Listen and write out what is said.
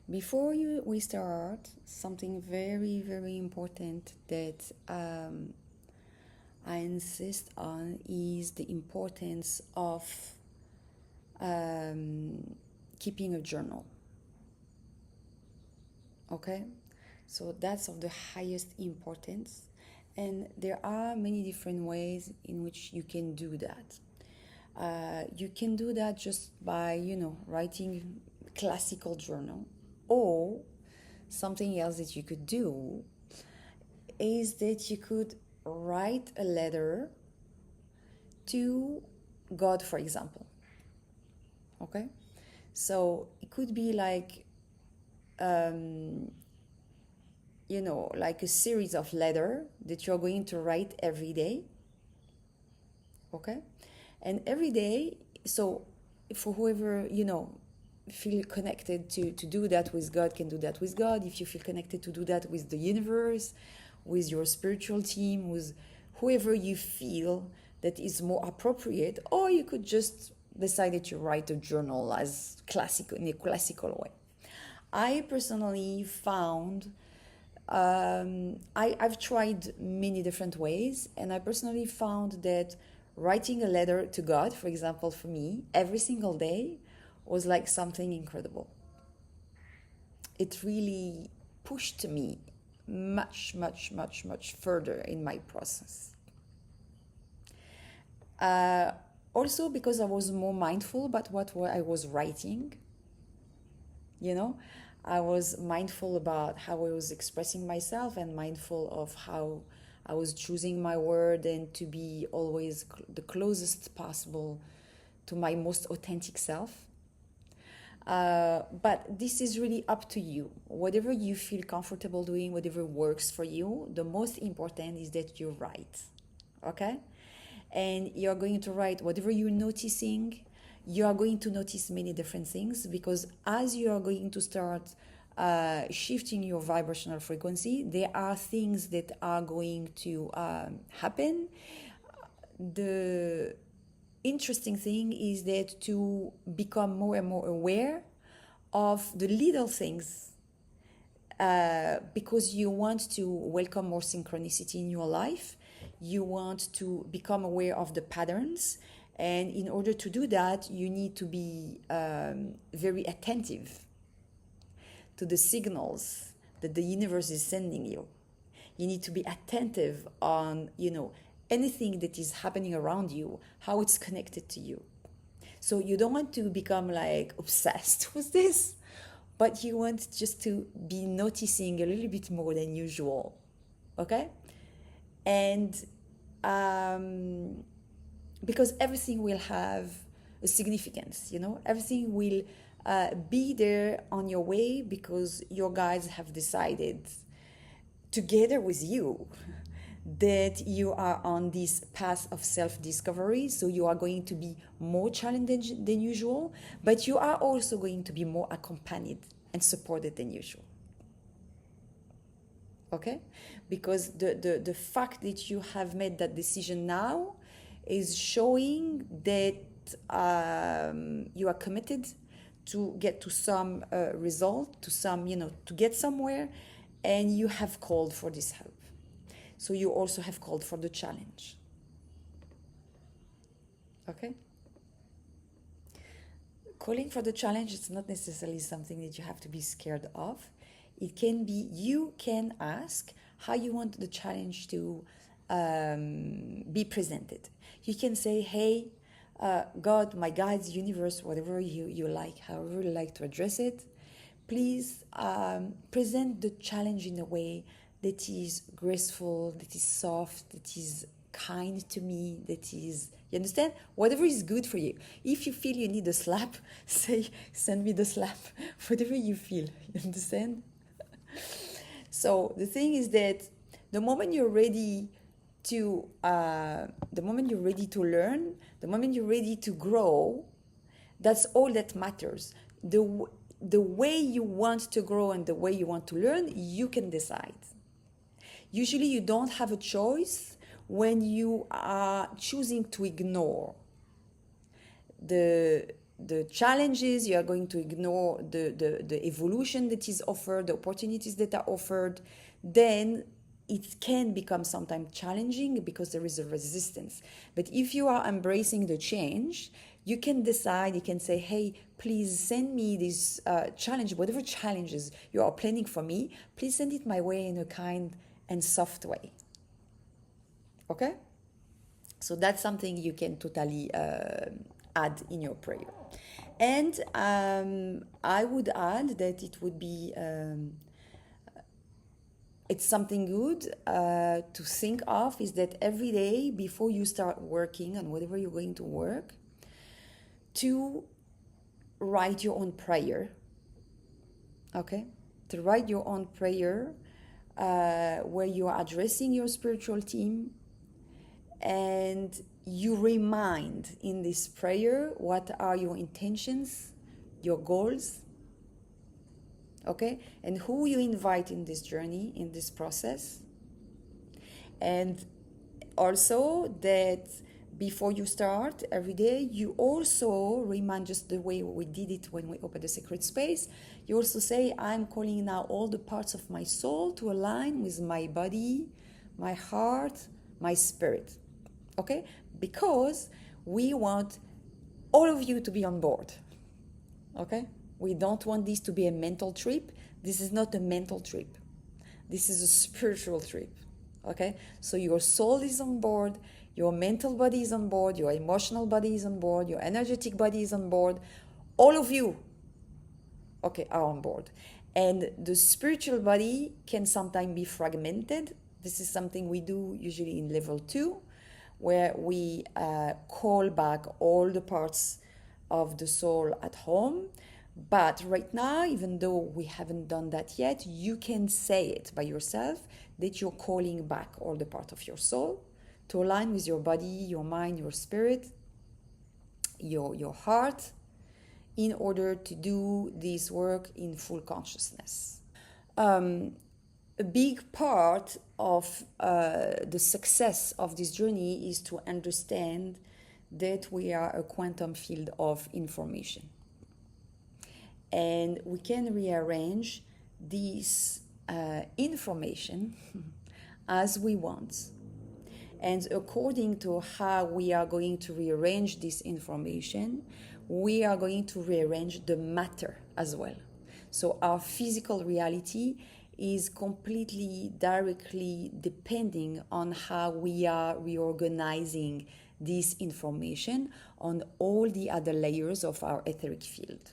We start, something very, very important that I insist on is the importance of keeping a journal. Okay? So that's of the highest importance. And there are many different ways in which you can do that. You can do that just by, writing classical journal, or something else that you could do is that you could write a letter to God, for example. Okay? So it could be like, like a series of letters that you're going to write every day. Okay? And every day, so for whoever, feel connected to do that with God can do that with God. If you feel connected to do that with the universe, with your spiritual team, with whoever you feel that is more appropriate, or you could just decide that you write a journal as classical in a classical way. I personally found I've tried many different ways, and I personally found that writing a letter to God, for example, for me, every single day was like something incredible. It really pushed me much, much, much, much further in my process. Uh, Also, because I was more mindful about what I was writing, you know, I was mindful about how I was expressing myself and mindful of how I was choosing my word and to be always the closest possible to my most authentic self. But this is really up to you. Whatever you feel comfortable doing, whatever works for you, the most important is that you write. Okay? And you're going to write whatever you're noticing. You are going to notice many different things, because as you are going to start shifting your vibrational frequency, there are things that are going to happen. The interesting thing is that to become more and more aware of the little things, because you want to welcome more synchronicity in your life. You want to become aware of the patterns. And in order to do that, you need to be very attentive to the signals that the universe is sending you. You need to be attentive on, anything that is happening around you, how it's connected to you. So you don't want to become like obsessed with this, but you want just to be noticing a little bit more than usual. Okay? And because everything will have a significance, everything will be there on your way, because your guides have decided together with you that you are on this path of self-discovery. So you are going to be more challenged than usual, but you are also going to be more accompanied and supported than usual. Okay? Because the fact that you have made that decision now is showing that you are committed to get to some result, to some, to get somewhere, and you have called for this help. So you also have called for the challenge. Okay? Calling for the challenge is not necessarily something that you have to be scared of. It can be, you can ask how you want the challenge to be presented. You can say, hey, God, my guides, universe, whatever you like, however you like to address it, please present the challenge in a way that is graceful, that is soft, that is kind to me, that is, you understand? Whatever is good for you. If you feel you need a slap, say, send me the slap. Whatever you feel, you understand? So the thing is that the moment you're ready to learn, the moment you're ready to grow, that's all that matters. The way you want to grow and the way you want to learn, you can decide. Usually you don't have a choice when you are choosing to ignore the the challenges, you are going to ignore the evolution that is offered, the opportunities that are offered, then it can become sometimes challenging because there is a resistance. But if you are embracing the change, you can decide, you can say, hey, please send me this challenge, whatever challenges you are planning for me, please send it my way in a kind and soft way. Okay? So that's something you can totally add in your prayer. And I would add that it would be, it's something good to think of, is that every day before you start working on whatever you're going to work, to write your own prayer, okay? To write your own prayer where you are addressing your spiritual team, and you remind in this prayer what are your intentions, your goals, okay? And who you invite in this journey, in this process. And also that before you start every day, you also remind, just the way we did it when we opened the sacred space, you also say, I'm calling now all the parts of my soul to align with my body, my heart, my spirit. Okay? Because we want all of you to be on board. Okay? We don't want this to be a mental trip. This is not a mental trip. This is a spiritual trip. Okay? So your soul is on board, your mental body is on board, your emotional body is on board, your energetic body is on board. All of you, okay, are on board. And the spiritual body can sometimes be fragmented. This is something we do usually in level 2, where we call back all the parts of the soul at home. But right now, even though we haven't done that yet, you can say it by yourself that you're calling back all the part of your soul to align with your body, your mind, your spirit, your heart, in order to do this work in full consciousness. A big part of the success of this journey is to understand that we are a quantum field of information. And we can rearrange this information as we want. And according to how we are going to rearrange this information, we are going to rearrange the matter as well. So our physical reality is completely directly depending on how we are reorganizing this information on all the other layers of our etheric field.